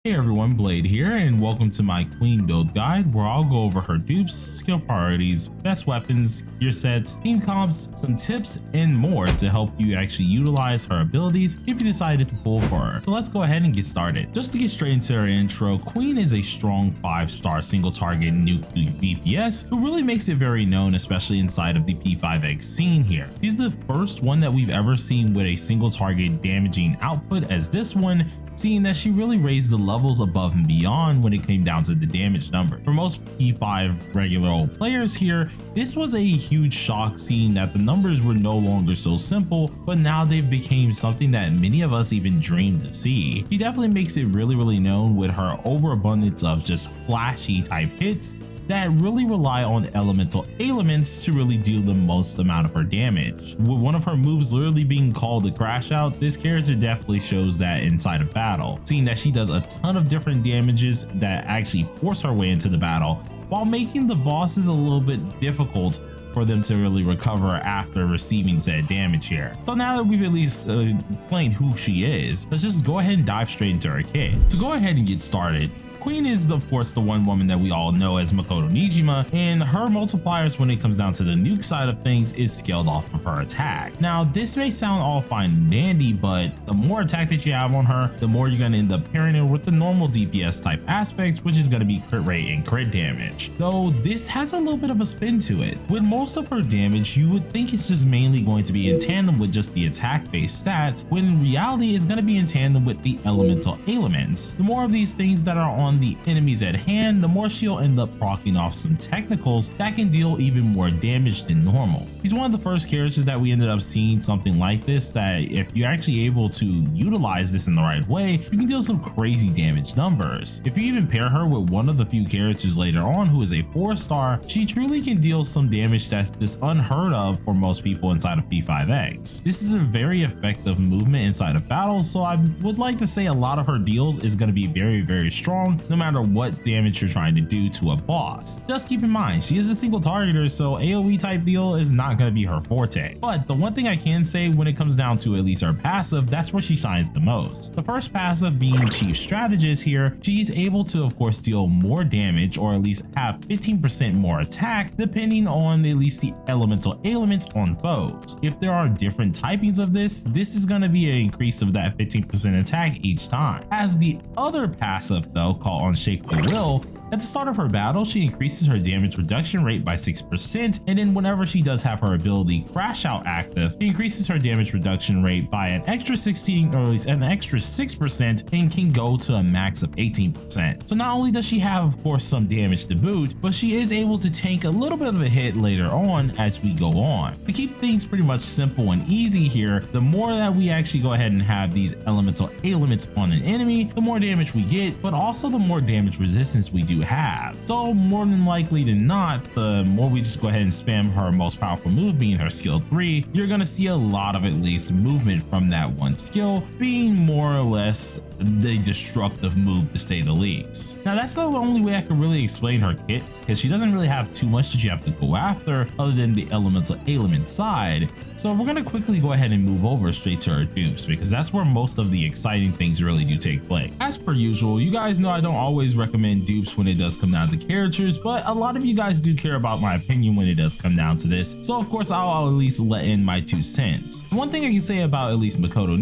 Hey everyone, Blade here, and welcome to my Queen build guide where I'll go over her dupes, skill priorities, best weapons, gear sets, team comps, some tips, and more to help you actually utilize her abilities if you decided to pull for her. So let's go ahead and get started. Just to get straight into her intro, Queen is a strong 5-star single target nuke DPS who really makes it very known, especially inside of the P5X scene here. She's the first one that we've ever seen with a single target damaging output as this one, seeing that she really raised the levels above and beyond when it came down to the damage number. For most P5 regular old players here, this was a huge shock, seeing that the numbers were no longer so simple, but now they've become something that many of us even dreamed to see. She definitely makes it really known with her overabundance of just flashy type hits that really rely on elemental ailments to really deal the most amount of her damage. With one of her moves literally being called the crash out, this character definitely shows that inside of battle, seeing that she does a ton of different damages that actually force her way into the battle while making the bosses a little bit difficult for them to really recover after receiving said damage here. So now that we've at least explained who she is, let's just go ahead and dive straight into her kit. To go ahead and get started, Queen is of course the one woman that we all know as Makoto, and her multipliers when it comes down to the nuke side of things is scaled off of her attack. Now this may sound all fine and dandy, but the more attack that you have on her, the more you're going to end up pairing it with the normal DPS type aspects, which is going to be crit rate and crit damage. Though this has a little bit of a spin to it. With most of her damage, you would think it's just mainly going to be in tandem with just the attack based stats, when in reality it's going to be in tandem with the elemental ailments. The more of these things that are on the enemies at hand, the more she'll end up proccing off some technicals that can deal even more damage than normal. He's one of the first characters that we ended up seeing something like this, that if you're actually able to utilize this in the right way, you can deal some crazy damage numbers. If you even pair her with one of the few characters later on who is a 4-star, she truly can deal some damage that's just unheard of for most people inside of P5X. This is a very effective movement inside of battles, so I would like to say a lot of her deals is going to be very strong no matter what damage you're trying to do to a boss. Just keep in mind, she is a single targeter, so AoE type deal is not going to be her forte. But the one thing I can say when it comes down to at least her passive, that's where she shines the most. The first passive being Chief Strategist here, she's able to of course deal more damage, or at least have 15% more attack depending on at least the elemental ailments on foes. If there are different typings of this is going to be an increase of that 15% attack each time. As the other passive though, called Unshakable Will, at the start of her battle, she increases her damage reduction rate by 6%, and then whenever she does have her ability Crash Out active, she increases her damage reduction rate by an extra 16, or at least an extra 6%, and can go to a max of 18%. So not only does she have of course some damage to boot, but she is able to tank a little bit of a hit later on as we go on. To keep things pretty much simple and easy here, the more that we actually go ahead and have these elemental ailments on an enemy, the more damage we get, but also the more damage resistance we do have. So more than likely than not, the more we just go ahead and spam her most powerful move being her skill 3, you're gonna see a lot of at least movement from that one skill being more or less the destructive move, to say the least. Now that's the only way I can really explain her kit, because she doesn't really have too much that you have to go after other than the elemental ailment side. So we're gonna quickly go ahead and move over straight to her dupes, because that's where most of the exciting things really do take place. As per usual, you guys know I don't always recommend dupes when it does come down to characters, but a lot of you guys do care about my opinion when it does come down to this, so of course I'll at least let in my 2 cents. One thing I can say about at least Makoto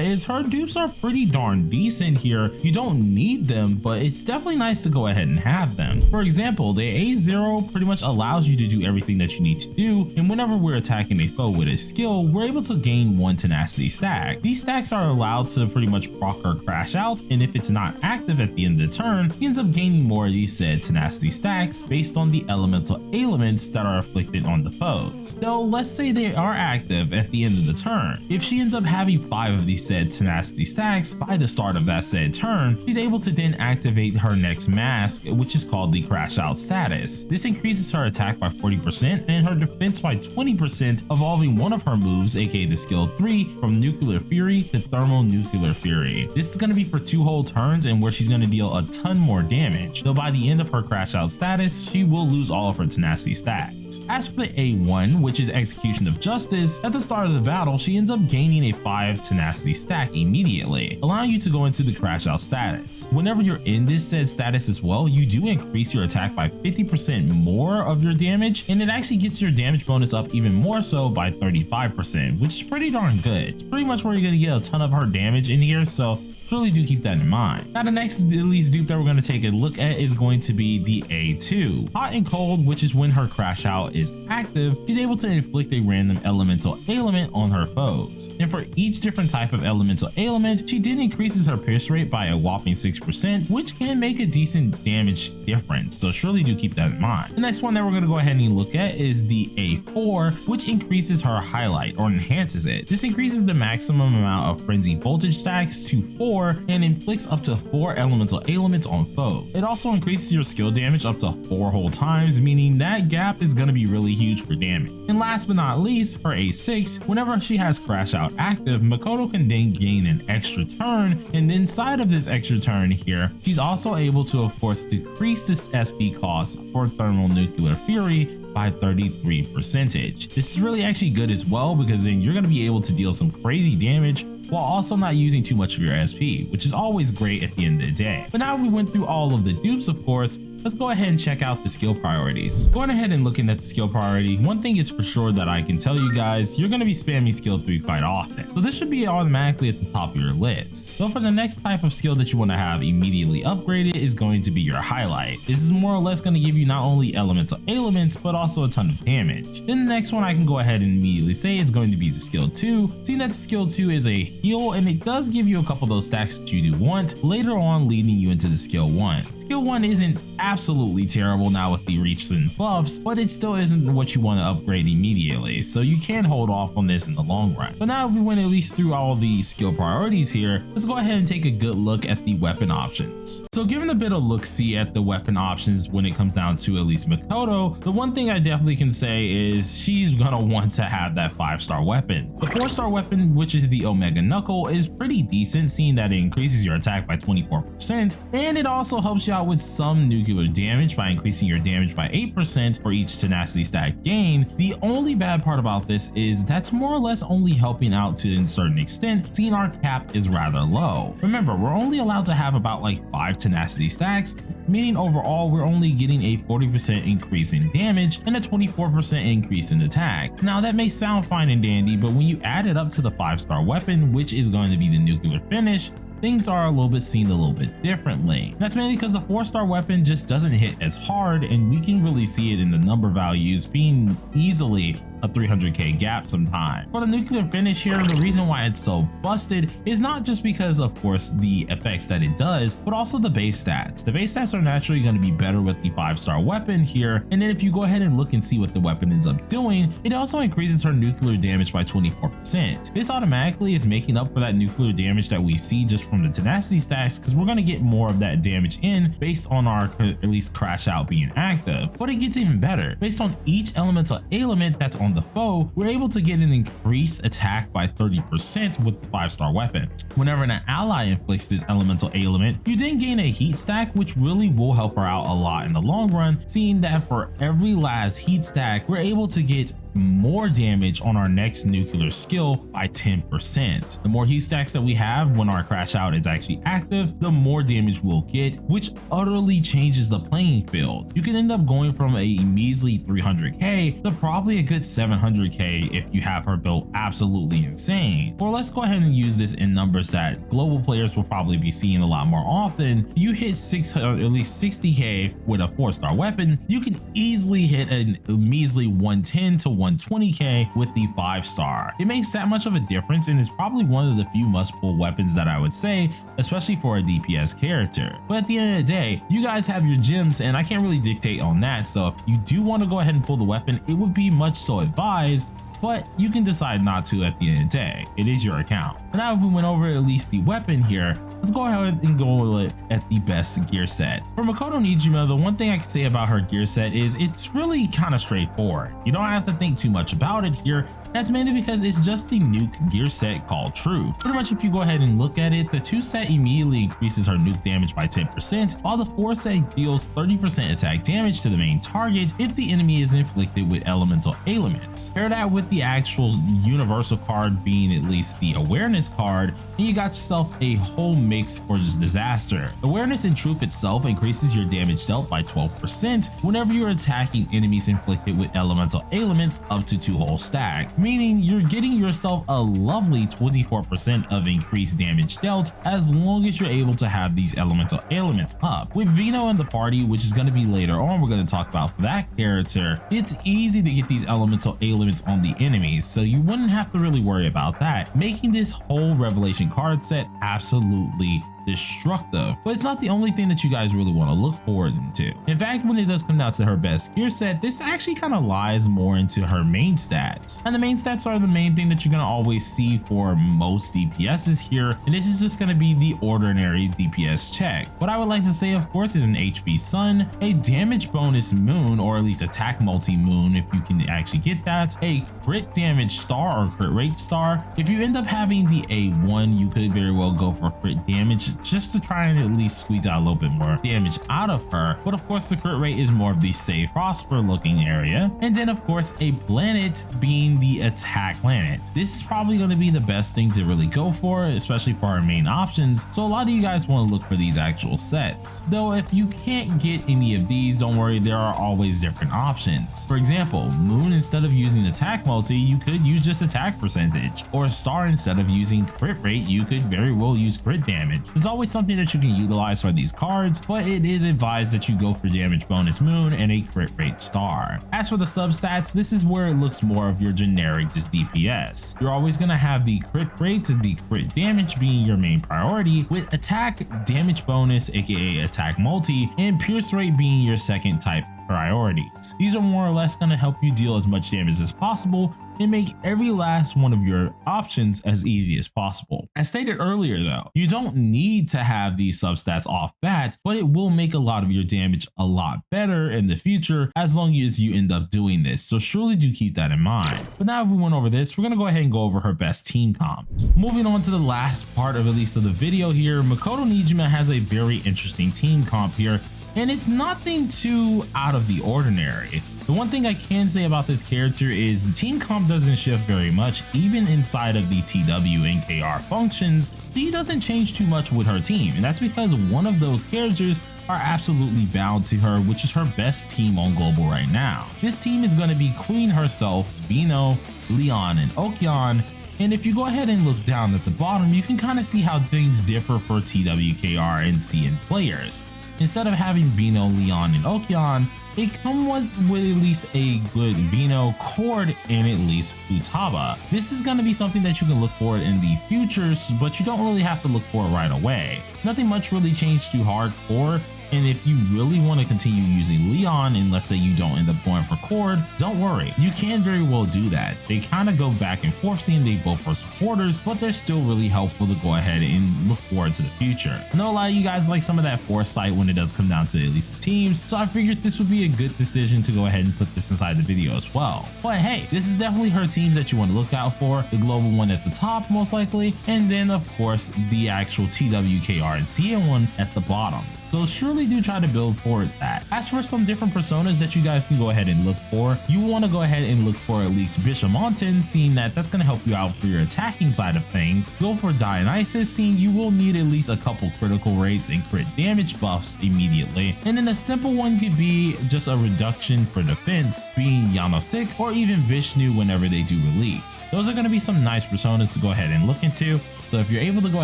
is her dupes are pretty darn decent here. You don't need them, but it's definitely nice to go ahead and have them. For example, the A0 pretty much allows you to do everything that you need to do, and whenever we're attacking a foe with a skill, we're able to gain 1 tenacity stack. These stacks are allowed to pretty much proc or crash out, and if it's not active at the end of the turn, he ends up gaining more of these said tenacity stacks based on the elemental ailments that are afflicted on the foes. So let's say they are active at the end of the turn. If she ends up having 5 of these said tenacity stacks by the start of that said turn, she's able to then activate her next mask, which is called the crash out status. This increases her attack by 40% and her defense by 20%, evolving one of her moves, aka the skill 3, from Nuclear Fury to Thermal Nuclear Fury. This is going to be for 2 whole turns, and where she's going to deal a ton more damage, though by the end of her crash out status, she will lose all of her tenacity stacks. point. As for the A1, which is execution of justice, at the start of the battle, she ends up gaining a 5 tenacity stack immediately, allowing you to go into the crash out status. Whenever you're in this said status as well, you do increase your attack by 50% more of your damage, and it actually gets your damage bonus up even more so by 35%, which is pretty darn good. It's pretty much where you're going to get a ton of her damage in here, so really do keep that in mind. Now the next Elise dupe that we're going to take a look at is going to be the A2. Hot and cold, which is when her crash out is active, she's able to inflict a random elemental ailment on her foes. And for each different type of elemental ailment, she did increases her pierce rate by a whopping 6%, which can make a decent damage difference, so surely do keep that in mind. The next one that we're going to go ahead and look at is the A4, which increases her highlight or enhances it. This increases the maximum amount of frenzy voltage stacks to 4 and inflicts up to 4 elemental ailments on foes. It also increases your skill damage up to 4 whole times, meaning that gap is going to be really huge for damage. And last but not least, her A6, whenever she has crash out active, Makoto can then gain an extra turn, and inside of this extra turn here, she's also able to of course decrease this SP cost for thermal nuclear fury by 33%. This is really actually good as well, because then you're going to be able to deal some crazy damage while also not using too much of your SP, which is always great at the end of the day. But now we went through all of the dupes, of course, let's go ahead and check out the skill priorities. Going ahead and looking at the skill priority, one thing is for sure that I can tell you guys, you're going to be spamming skill 3 quite often. So this should be automatically at the top of your list. So for the next type of skill that you want to have immediately upgraded is going to be your highlight. This is more or less going to give you not only elemental ailments, but also a ton of damage. Then the next one I can go ahead and immediately say it's going to be the skill 2. Seeing that skill 2 is a heal, and it does give you a couple of those stacks that you do want, later on leading you into the skill 1. Skill 1 isn't absolutely terrible now with the recent buffs, but it still isn't what you want to upgrade immediately, so you can hold off on this in the long run. But now if we went at least through all the skill priorities here, let's go ahead and take a good look at the weapon options. So given a bit of look-see at the weapon options when it comes down to at least Makoto, the one thing I definitely can say is she's gonna want to have that 5-star weapon. The 4-star weapon, which is the Omega Knuckle, is pretty decent, seeing that it increases your attack by 24%, and it also helps you out with some nuclear damage by increasing your damage by 8% for each tenacity stack gain. The only bad part about this is that's more or less only helping out to a certain extent, seeing our cap is rather low. Remember, we're only allowed to have about like 5 tenacity stacks, meaning overall we're only getting a 40% increase in damage and a 24% increase in attack. Now that may sound fine and dandy, but when you add it up to the 5-star weapon, which is going to be the nuclear finish, things are a little bit seen a little bit differently. That's mainly because the 4-star weapon just doesn't hit as hard, and we can really see it in the number values being easily a 300k gap sometime. For the nuclear finish here, the reason why it's so busted is not just because of course the effects that it does, but also the base stats. The base stats are naturally going to be better with the 5-star weapon here, and then if you go ahead and look and see what the weapon ends up doing, it also increases her nuclear damage by 24%. This automatically is making up for that nuclear damage that we see just from the tenacity stacks, because we're going to get more of that damage in based on our at least crash out being active. But it gets even better. Based on each elemental ailment that's on the foe, we're able to get an increased attack by 30% with the 5-star weapon. Whenever an ally inflicts this elemental ailment, you then gain a heat stack, which really will help her out a lot in the long run, seeing that for every last heat stack, we're able to get more damage on our next nuclear skill by 10%. The more heat stacks that we have when our crash out is actually active, the more damage we'll get, which utterly changes the playing field. You can end up going from a measly 300k to probably a good 700k if you have her built absolutely insane. Or let's go ahead and use this in numbers that global players will probably be seeing a lot more often. You hit at least 60k with a 4-star weapon, you can easily hit a measly 110 to 120k with the 5-star. It makes that much of a difference, and it's probably one of the few must-pull weapons that I would say, especially for a DPS character. But at the end of the day, you guys have your gems, and I can't really dictate on that, so if you do want to go ahead and pull the weapon, it would be much so advised, but you can decide not to at the end of the day. It is your account. But now if we went over at least the weapon here, let's go ahead and go at the best gear set. For Makoto Nijima, the one thing I can say about her gear set is it's really kind of straightforward. You don't have to think too much about it here. That's mainly because it's just the nuke gear set called Truth. Pretty much if you go ahead and look at it, the 2 set immediately increases her nuke damage by 10%, while the 4 set deals 30% attack damage to the main target if the enemy is inflicted with elemental ailments. Pair that with the actual universal card being at least the awareness card, and you got yourself a whole mix for just disaster. Awareness in Truth itself increases your damage dealt by 12% whenever you're attacking enemies inflicted with elemental ailments up to 2 whole stack, meaning you're getting yourself a lovely 24% of increased damage dealt as long as you're able to have these elemental ailments up. With Vino in the party, which is going to be later on we're going to talk about for that character, it's easy to get these elemental ailments on the enemies, so you wouldn't have to really worry about that, making this whole revelation card set absolutely destructive. But it's not the only thing that you guys really want to look forward to. In fact, when it does come down to her best gear set, this actually kind of lies more into her main stats, and the main stats are the main thing that you're going to always see for most DPSs here, and this is just going to be the ordinary DPS check. What I would like to say, of course, is an HP Sun, a damage bonus moon, or at least attack multi moon if you can actually get that, a crit damage star or crit rate star. If you end up having the A1, you could very well go for crit damage just to try and at least squeeze out a little bit more damage out of her, but of course the crit rate is more of the safe prosper looking area. And then of course a planet being the attack planet. This is probably going to be the best thing to really go for, especially for our main options, so a lot of you guys want to look for these actual sets. Though if you can't get any of these, don't worry, there are always different options. For example, moon, instead of using attack multi, you could use just attack percentage, or star, instead of using crit rate, you could very well use crit damage. There's always something that you can utilize for these cards, but it is advised that you go for damage bonus moon and a crit rate star. As for the substats, this is where it looks more of your generic just DPS. You're always going to have the crit rate and the crit damage being your main priority, with attack damage bonus aka attack multi and pierce rate being your second type priorities. These are more or less going to help you deal as much damage as possible and make every last one of your options as easy as possible. As stated earlier though, you don't need to have these substats off bat, but it will make a lot of your damage a lot better in the future as long as you end up doing this, so surely do keep that in mind. But now if we went over this, we're going to go ahead and go over her best team comps. Moving on to the last part of at least of the video here, Makoto Nijima has a very interesting team comp here, and it's nothing too out of the ordinary. The one thing I can say about this character is the team comp doesn't shift very much, even inside of the TW and KR functions. She doesn't change too much with her team, and that's because one of those characters are absolutely bound to her, which is her best team on global right now. This team is going to be Queem herself, Vino, Leon, and Okyan. And if you go ahead and look down at the bottom, you can kind of see how things differ for TWKR and CN players. Instead of having Vino, Leon, and Okyan, they come with at least a good Vino, Cord, and at least Futaba. This is going to be something that you can look for in the futures, but you don't really have to look for it right away. Nothing much really changed too hardcore. And if you really want to continue using Leon, and let's say you don't end up going for Cord, don't worry, you can very well do that. They kind of go back and forth, seeing they both are supporters, but they're still really helpful to go ahead and look forward to the future. I know a lot of you guys like some of that foresight when it does come down to at least the teams, so I figured this would be a good decision to go ahead and put this inside the video as well. But hey, this is definitely her teams that you want to look out for, the global one at the top most likely, and then of course the actual TWKR and CN one at the bottom. So surely do try to build for that. As for some different personas that you guys can go ahead and look for, you want to go ahead and look for at least Bishamonten, seeing that that's going to help you out for your attacking side of things. Go for Dionysus, seeing you will need at least a couple critical rates and crit damage buffs immediately. And then a simple one could be just a reduction for defense, being Yanosik or even Vishnu whenever they do release. Those are going to be some nice personas to go ahead and look into. So if you're able to go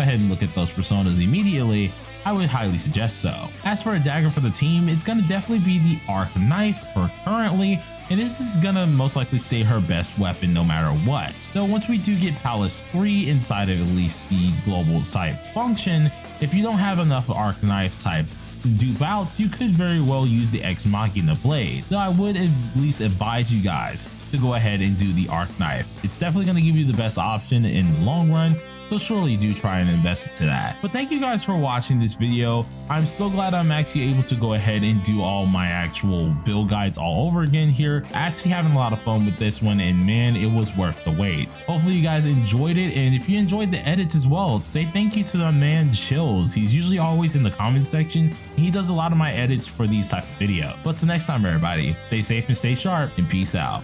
ahead and look at those personas immediately, I would highly suggest so. As for a dagger for the team, it's going to definitely be the Arc Knife for currently, and this is going to most likely stay her best weapon no matter what. Though once we do get Palace 3 inside of at least the global type function, if you don't have enough Arc Knife type dupe outs, you could very well use the Ex Machina blade. Though I would at least advise you guys to go ahead and do the Arc Knife. It's definitely going to give you the best option in the long run, so surely do try and invest into that. But thank you guys for watching this video. I'm so glad I'm actually able to go ahead and do all my actual build guides all over again here. Actually having a lot of fun with this one, and man, it was worth the wait. Hopefully you guys enjoyed it, and if you enjoyed the edits as well, say thank you to the man Chills. He's usually always in the comments section. He does a lot of my edits for these type of videos. But till next time, everybody, stay safe and stay sharp, and peace out.